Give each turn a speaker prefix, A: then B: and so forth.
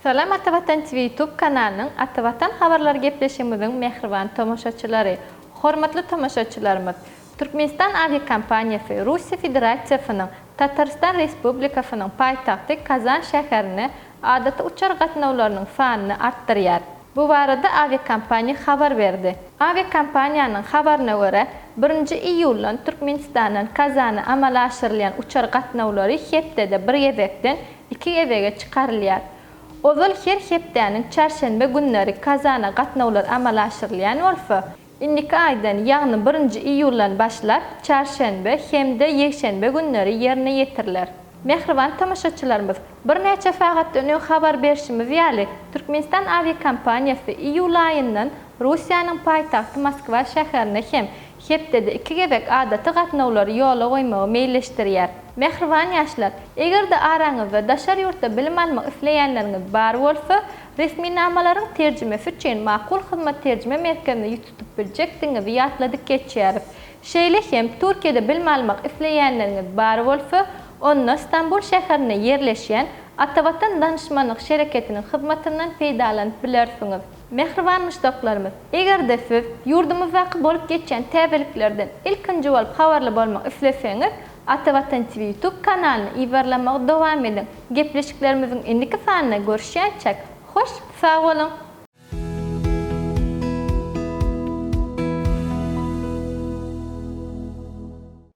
A: Salam Atavatan TV YouTube kanalının Atavatan habarlar gepleşimizin mehriban tomoşaçylary. Hormatly tomoşaçylarymyz, Türkmenistan aviakompaniyasy Russiya Federatsiýasynyň Tatarstan Respublikasynyň paýtagty Kazan şäherine adaty uçar gatnawlarynyň sanyny artdyrýar. Bu barada aviakompaniýa habar berdi. Aviakompaniýanyň habaryna görä 1 iyuldan Türkmenistandan Kazana amala aşyrylýan uçar gatnawlary hepdede bir gebekden 2 gebege çykarylýar. Ozal her hepdäniň çarşembe günleri Kazana gatnawlar amala aşyrylýan bolsa, indiki aýdan ýagny 1 iyuldan başlap çarşembe hemde ýekşembe günleri ýerine ýetirilýär. Mehriban tamaşaçylarymyz, bir neçe sagatdan öňe habar berişimiz ýaly Türkmenistan aviakompaniyasy iyul aýyndan Russiýanyň paýtagty Moskwa şäherine hem hepdede 2 gebek adaty gatnawlary ýola goýmagy meýilleşdirýär. Mehriban ýaşlar, eger de araňyzda daşar ýurtda bilim almak isleýänleriňiz bar bolsa, resmi namalaryň terjimesi üçin makul hyzmat terjime merkezine ýutup biljekdiňizi ýatladyk geçýär. Şeýle hem Türkiýede bilim almak isleýänleriňiz bar bolsa, onu İstanbul şäherine yerleşýän Atavatan danışmanlyk şereketiniň hyzmatyndan peýdalanyp bilersiňiz. Mehriban müştaklarymyz, eger de siz ýurdumyzda bolup geçen täzeliklerden ilkinji bolup habarly bolmak isleseňiz, Atavatan TV YouTube kanalyny iýerlemek dowam edin. Gepleşiklerimiziň indiki sanyna görüşýänçek hoş, sag bolun.